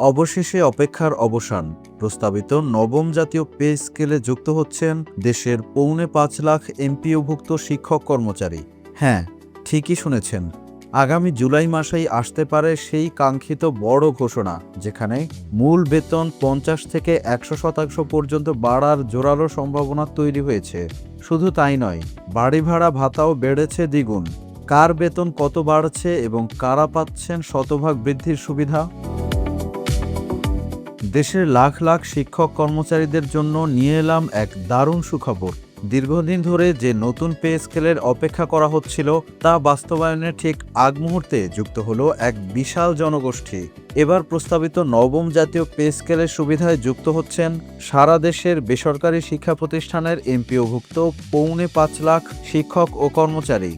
অবশেষে অপেক্ষার অবসান। প্রস্তাবিত নবম জাতীয় পে স্কেলে যুক্ত হচ্ছেন দেশের ৫.৫ লাখ এমপিওভুক্ত শিক্ষক কর্মচারী। হ্যাঁ, ঠিকই শুনেছেন, আগামী জুলাই মাসেই আসতে পারে সেই কাঙ্ক্ষিত বড় ঘোষণা, যেখানে মূল বেতন ৫০ থেকে ১০০% পর্যন্ত বাড়ার জোরালো সম্ভাবনা তৈরি হয়েছে। শুধু তাই নয়, বাড়ি ভাড়া ভাতাও বেড়েছে দ্বিগুণ। কার বেতন কত বাড়ছে এবং কারা পাচ্ছেন শতভাগ বৃদ্ধির সুবিধা? দেশের লাখ লাখ শিক্ষক কর্মচারীদের জন্য নিয়ে এলাম এক দারুণ সুখবর। দীর্ঘদিন ধরে যে নতুন পে স্কেলের অপেক্ষা করা হচ্ছিল, তা বাস্তবায়নের ঠিক আগ মুহূর্তে যুক্ত হলো এক বিশাল জনগোষ্ঠী। এবার প্রস্তাবিত নবম জাতীয় পে স্কেলের সুবিধায় যুক্ত হচ্ছেন সারা দেশের বেসরকারি শিক্ষা প্রতিষ্ঠানের এমপিওভুক্ত ৫.৫ লাখ শিক্ষক ও কর্মচারী।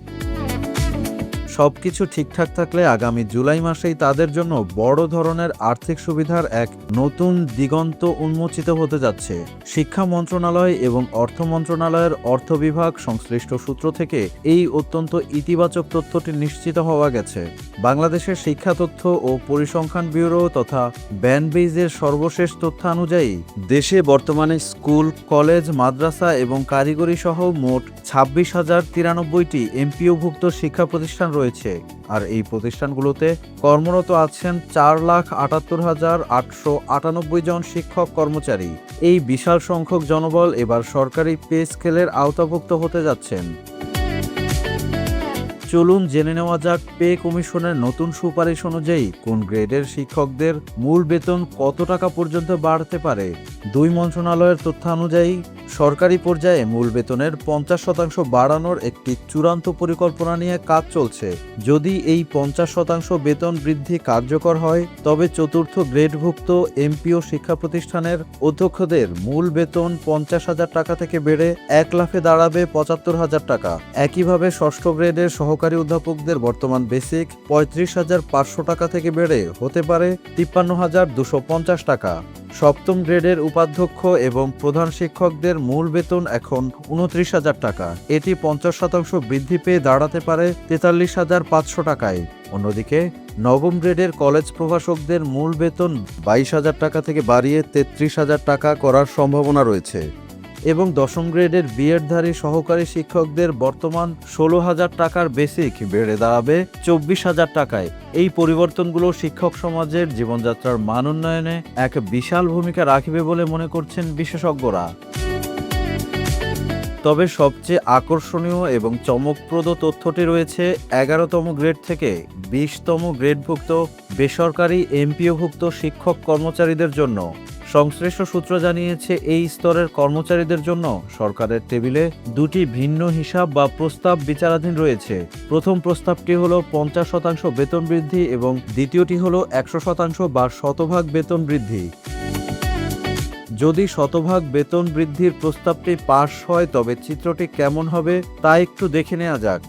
সবকিছু ঠিকঠাক থাকলে আগামী জুলাই মাসেই তাদের জন্য বড় ধরনের আর্থিক সুবিধার এক নতুন দিগন্ত উন্মোচিত হতে যাচ্ছে। শিক্ষা মন্ত্রণালয় এবং অর্থ মন্ত্রণালয়ের অর্থ বিভাগ সংশ্লিষ্ট সূত্র থেকে এই অত্যন্ত ইতিবাচক তথ্যটি নিশ্চিত হওয়া গেছে। বাংলাদেশের শিক্ষা তথ্য ও পরিসংখ্যান ব্যুরো তথা ব্যানবেইজের সর্বশেষ তথ্যানুযায়ী দেশে বর্তমানে স্কুল, কলেজ, মাদ্রাসা এবং কারিগরি সহ মোট ২৬,০৯৩টি এমপিওভুক্ত শিক্ষা প্রতিষ্ঠান রয়েছে। আর এই প্রতিষ্ঠানগুলোতে কর্মরত আছেন ৪,৭৮,৮৯৮ জন শিক্ষক কর্মচারী। এই বিশাল সংখ্যক জনবল এবার সরকারি পে স্কেলের আওতাভুক্ত হতে যাচ্ছেন। চলুন জেনে নেওয়া যাক পে কমিশনের নতুন সুপারিশ অনুযায়ী কোন গ্রেডের শিক্ষকদের মূল বেতন কত টাকা পর্যন্ত বাড়তে পারে। দুই মন্ত্রণালয়ের তথ্যানুযায়ী সরকারি পর্যায়ে মূল বেতনের ৫০% বাড়ানোর একটি চূড়ান্ত পরিকল্পনা নিয়ে কাজ চলছে। যদি এই ৫০% বেতন বৃদ্ধি কার্যকর হয়, তবে চতুর্থ গ্রেডভুক্ত এমপিও শিক্ষা প্রতিষ্ঠানের অধ্যক্ষদের মূল বেতন ৫০,০০০ টাকা থেকে বেড়ে ১ লাফে দাঁড়াবে ৭৫,০০০ টাকা। একইভাবে ষষ্ঠ গ্রেডের সহকারী অধ্যাপকদের বর্তমান বেসিক ৩৫,৫০০ টাকা থেকে বেড়ে হতে পারে ৫৩,২৫০ টাকা। সপ্তম গ্রেডের উপাধ্যক্ষ এবং প্রধান শিক্ষকদের মূল বেতন এখন ২৯,০০০ টাকা। এটি ৫০% বৃদ্ধি পেয়ে দাঁড়াতে পারে ৪৩,৫০০ টাকায়। অন্যদিকে নবম গ্রেডের কলেজ প্রভাষকদের মূল বেতন ২২,০০০ টাকা থেকে বাড়িয়ে ৩৩,০০০ টাকা করার সম্ভাবনা রয়েছে এবং দশম গ্রেডের বিএডধারী সহকারী শিক্ষকদের বর্তমান ১৬,০০০ টাকার বেসিক বেড়ে দাঁড়াবে ২৪,০০০ টাকায়। এই পরিবর্তনগুলো শিক্ষক সমাজের জীবনযাত্রার মান উন্নয়নে এক বিশাল ভূমিকা রাখবে বলে মনে করছেন বিশেষজ্ঞরা। তবে সবচেয়ে আকর্ষণীয় এবং চমকপ্রদ তথ্যটি রয়েছে ১১তম গ্রেড থেকে ২০তম গ্রেডভুক্ত বেসরকারি এমপিওভুক্ত শিক্ষক কর্মচারীদের জন্য। সংশ্লিষ্ট সূত্র জানিয়েছে, এই স্তরের কর্মচারীদের জন্য সরকারের টেবিলে দুটি ভিন্ন হিসাব বা প্রস্তাব বিচারাধীন রয়েছে। প্রথম প্রস্তাবটি হলো ৫০% বেতন বৃদ্ধি এবং দ্বিতীয়টি হলো ১০০% বা শতভাগ বেতন বৃদ্ধি। যদি শতভাগ বেতন বৃদ্ধির প্রস্তাবটি পাশ হয়, তবে চিত্রটি কেমন হবে তা একটু দেখে নেওয়া যাক।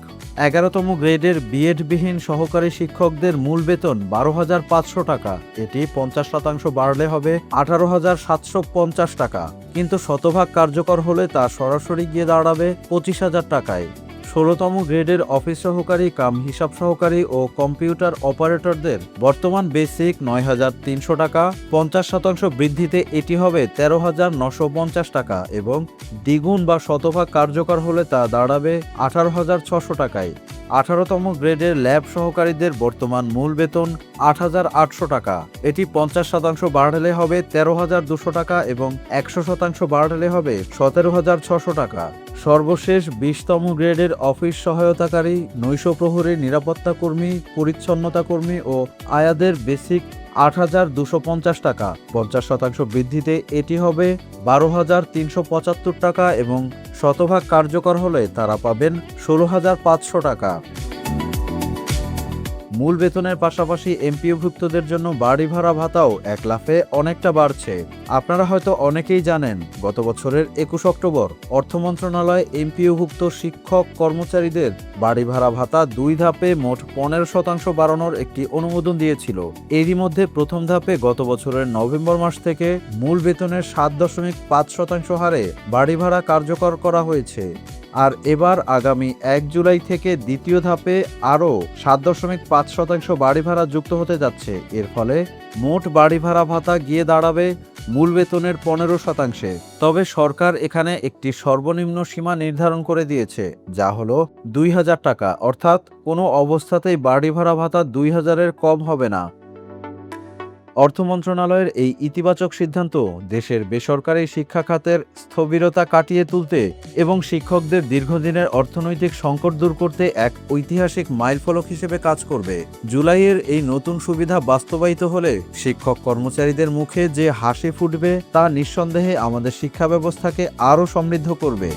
১১তম গ্রেডের বিএডবিহীন সহকারী শিক্ষকদের মূল বেতন ১২,৫০০ টাকা। এটি ৫০% বাড়লে হবে ১৮,৭৫০ টাকা, কিন্তু শতভাগ কার্যকর হলে তা সরাসরি গিয়ে দাঁড়াবে ২৫,০০০ টাকায়। ১৬তম গ্রেডের অফিস সহকারী কাম হিসাব সহকারী ও কম্পিউটার অপারেটরদের বর্তমান বেসিক ৯,৩০০ টাকা। ৫০% বৃদ্ধিতে এটি হবে ১৩,৯৫০ টাকা এবং দ্বিগুণ বা শতভাগ কার্যকর হলে তা দাঁড়াবে ১৮,৬০০ টাকায়। ১৮তম গ্রেডের ল্যাব সহকারীদের বর্তমান মূল বেতন ৮,৮০০ টাকা। এটি ৫০% বাড়লে হবে ১৩,২০০ টাকা এবং ১০০% বাড়লে হবে ১৭,৬০০ টাকা। সর্বশেষ ২০তম গ্রেডের অফিস সহায়তাকারী, নৈশ প্রহরী, নিরাপত্তা কর্মী, পরিচ্ছন্নতা কর্মী ও আয়াদের বেসিক ৮,২৫০ টাকা। ৫০% বৃদ্ধিতে এটি হবে ১২,৩৭৫ টাকা এবং শতভাগ কার্যকর হলে তারা পাবেন ১৬,৫০০ টাকা। মূল বেতনের পাশাপাশি এমপিওভুক্তদের জন্য বাড়ি ভাড়া ভাতাও এক লাফে অনেকটা বাড়ছে। আপনারা হয়তো অনেকেই জানেন, গত বছরের ২১ অক্টোবর অর্থ মন্ত্রণালয় এমপিওভুক্ত শিক্ষক কর্মচারীদের বাড়ি ভাড়া ভাতা ২ ধাপে মোট ১৫% বাড়ানোর একটি অনুমোদন দিয়েছিল। এরই মধ্যে প্রথম ধাপে গত বছরের নভেম্বর মাস থেকে মূল বেতনের ৭.৫% হারে বাড়ি ভাড়া কার্যকর করা হয়েছে। আর এবার আগামী 1 জুলাই থেকে দ্বিতীয় ধাপে আরও 7.5% বাড়ি ভাড়া যুক্ত হতে যাচ্ছে। এর ফলে মোট বাড়ি ভাড়া ভাতা গিয়ে দাঁড়াবে মূল বেতনের 15%। তবে সরকার এখানে একটি সর্বনিম্ন সীমা নির্ধারণ করে দিয়েছে, যা হলো 2,000 টাকা। অর্থাৎ কোনো অবস্থাতেই বাড়ি ভাড়া ভাতা 2,000-এর কম হবে না। অর্থ মন্ত্রণালয়ের এই ইতিবাচক সিদ্ধান্ত দেশের বেসরকারি শিক্ষা খাতের স্থবিরতা কাটিয়ে তুলতে এবং শিক্ষকদের দীর্ঘদিনের অর্থনৈতিক সংকট দূর করতে এক ঐতিহাসিক মাইলফলক হিসেবে কাজ করবে। জুলাইয়ের এই নতুন সুবিধা বাস্তবায়িত হলে শিক্ষক কর্মচারীদের মুখে যে হাসি ফুটবে তা নিঃসন্দেহে আমাদের শিক্ষা ব্যবস্থাকে আরও সমৃদ্ধ করবে।